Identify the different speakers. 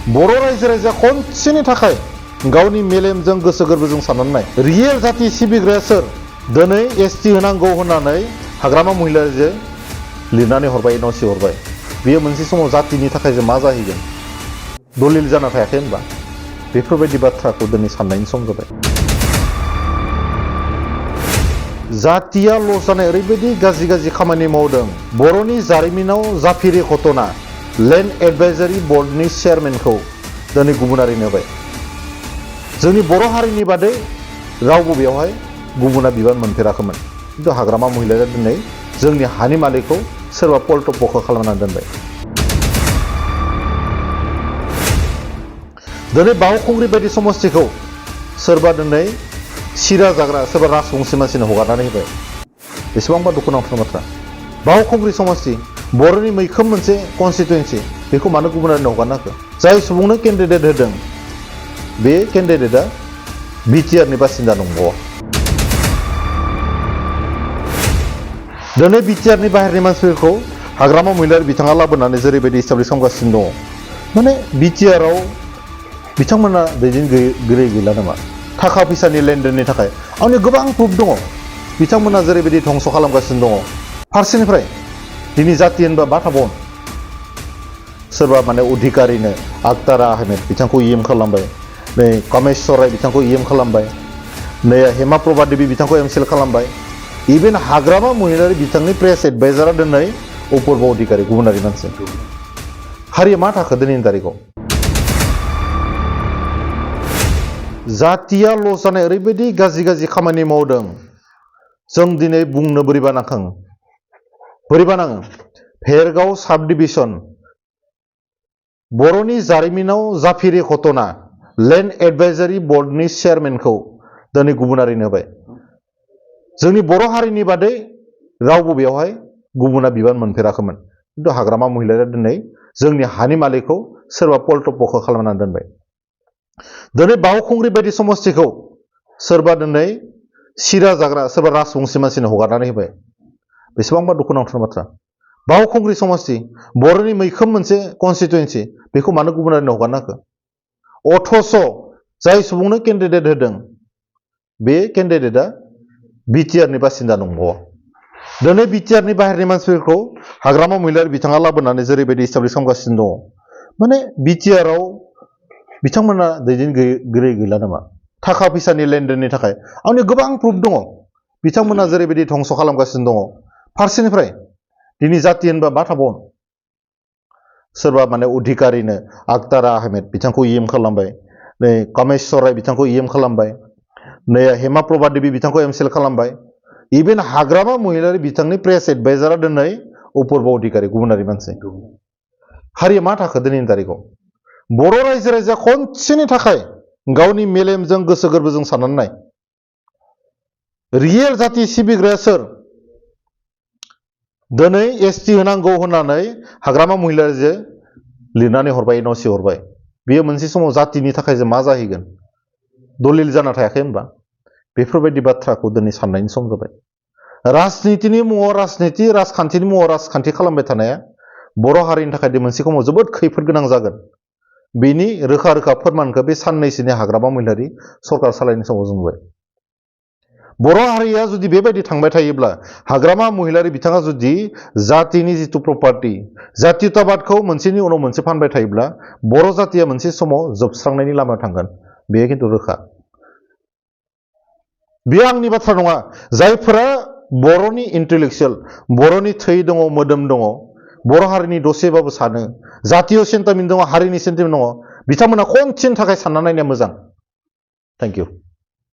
Speaker 1: बर' रायजो राजा खनसेनि थाखाय गावनि मेलेमजों गोसो गोरबोजों साननानै रियेल जाति सिबिग्राया सोर दिनै एसटि होनांगौ होननानै हाग्रामा महिलारिजों लिरनानै हरबाय एनअसि हरबाय बेयो मोनसे समाव जातिनि थाखाय जों मा जाहैगोन दलिल जाना थायाखै होनबा बेफोरबायदि बाथ्राखौ दिनै साननायनि सम जाबाय जातिया लस जानाय ओरैबायदि गाज्रि खामानि मावदों बर'नि जारिमिनाव जाफेरि घटना लेन्ड एडभाइजारि बर्डनि चेयारमेनखौ दिनै गुबुनारिनो होबाय जोंनि बर' हारिनि बादै रावबो बेवहाय गुबुना बिबान मोनफेराखैमोन खिन्थु हाग्रामा महिलारिया दिनै जोंनि हानि मालिकखौ सोरबा पलटपख खालामनानै दोनबाय दिनै बावखुंग्रि बायदि समस्तिखौ सोरबा दिनै सिरा जाग्रा सोरबा राजबंसि मानसिनो हगारनानै होबाय बेसेबांबा दुखुनांथाव बाथ्रा बावखुंग्रि समस्ति बर'नि मैखोम मोनसे कनस्टिटुएन्सि बेखौ मानो गुबुनारिनो हगारना होखो जाय सुबुंनो केन्डिडेट होदों बे केन्डिडेटआ बिटिआरनि बासिन्दा नंगौ दिनै बिटिआरनि बाहेरनि मानसिफोरखौ हाग्रामा महिलारि बिथाङा लाबोनानै जेरैबायदि इस्टाब्लिश खालामगासिनो दङ माने बिटिआरआव बिथांमोना दैदेनगिरि गैला नामा थाखा फैसानि लेनदेननि थाखाय आंनि गोबां प्रुफ दङ बिथांमोना जेरैबायदि धंस खालामगासिनो दङ फारसेनिफ्राय दिनै जाति होनबा मा थाबावगोन सोरबा माने अधिकारिनो आक्तारा आहमेद बिथांखौ इएम खालामबाय नै कामेश्वर राय बिथांखौ इएम खालामबाय नै हेमा प्रभा देबी बिथांखौ एमसिएल खालामबाय इभेन हाग्रामा महिलारि बिथांनि प्रेस एडभाइजारा दिनै अपूर्व अधिकारी गुबुनारि मानसि हारिया मा थाखो दिनैनि तारिखआव जातिया लस जानाय ओरैबायदि गाज्रि खामानि मावदों जों दिनै बुंनो बोरैबा नाङो भेरगाव साब डिभिजन बर'नि जारिमिनाव जाफेरि घटना लेन्ड एडभाइजारि बर्डनि चेयारमेनखौ दिनै गुबुनारिनो होबाय जोंनि बर' हारिनि बादै रावबो बेवहाय गुबुना बिबान मोनफेराखैमोन खिन्थु हाग्रामा महिलारिया दिनै जोंनि हानि मालिकखौ सोरबा पलटपख खालामनानै दोनबाय दिनै बावखुंग्रि बायदि समस्तिखौ सोरबा दिनै सिरा जाग्रा सोरबा राजबंसि मानसिनो हगारनानै होबाय बेसेबांबा दुखुनांथाव बाथ्रा बावखुंग्रि समस्ति बर'नि मैखोम मोनसे कनस्टिटुएन्सि बेखौ मानो गुबुनारिनो हगारना होखो अथच जाय सुबुंनो केन्डिडेट होदों बे केन्डिडेटआ बिटिआरनि बासिन्दा नंगौ दिनै बिटिआरनि बाहेरनि मानसिफोरखौ हाग्रामा महिलारि बिथाङा लाबोनानै जेरैबायदि इस्टाब्लिश खालामगासिनो दङ माने बिटिआरआव बिथांमोना दैदेनगिरि गैला नामा थाखा फैसानि लेनदेननि थाखाय आंनि गोबां प्रुफ दङ बिथांमोना जेरैबायदि धंस खालामगासिनो दङ फारसेनिफ्राय दिनै जाति होनबा मा थाबावगोन सोरबा माने अधिकारिनो आक्तारा आहमेद बिथांखौ इएम खालामबाय नै कामेश्वर राय बिथांखौ इएम खालामबाय नै हेमा प्रभा देबी बिथांखौ एमसिएल खालामबाय इभेन हाग्रामा महिलारि बिथांनि प्रेस एडभाइजारा दिनै अपूर्व अधिकारी गुबुनारि मानसि हारिया मा थाखो दिनैनि तारिखआव बर' रायजो राजा खनसेनि थाखाय गावनि मेलेमजों गोसो गोरबोजों साननानै रियेल जाति सिबिग्राया सोर दिनै एसटि होनांगौ होननानै हाग्रामा महिलारिजों लिरनानै हरबाय एनअसि हरबाय बेयो मोनसे समाव जातिनि थाखाय जों मा जाहैगोन दलिल जाना थायाखै होनबा बेफोरबायदि बाथ्राखौ दिनै साननायनि सम जाबाय राजनितिनि मुङाव राजखान्थिनि मुङाव राजखान्थि खालामबाय थानाया बर' हारिनि थाखाय मोनसे समाव जोबोद खैफोद गोनां जागोन बेनि रोखा फोरमानखौ बे साननैसोनि हाग्रामा महिलारि सरकार सालायनाय समाव जों नुबाय बर' हारिया जुदि बेबायदि थांबाय थायोब्ला हाग्रामा महिलारि बिथाङा जुदि जातिनि जिथु प्रपार्टि जातीयताबादखौ मोनसेनि उनाव मोनसे फानबाय थायोब्ला बर' जातिया मोनसे समाव जोबस्रांनायनि लामायाव थांगोन बेयो खिन्थु रोखा बेयो आंनि बाथ्रा नङा जायफोरा बर'नि इन्टेलेक्सुयेल बर'नि थै दङ मोदोम दङ बर' हारिनि दसेबाबो सानो जातीय सेन्टिमेन्ट दङ हारिनि सेन्टिमेन्ट दङ बिथांमोना खनसेनि थाखाय सानना नायनाया मोजां थेंक इउ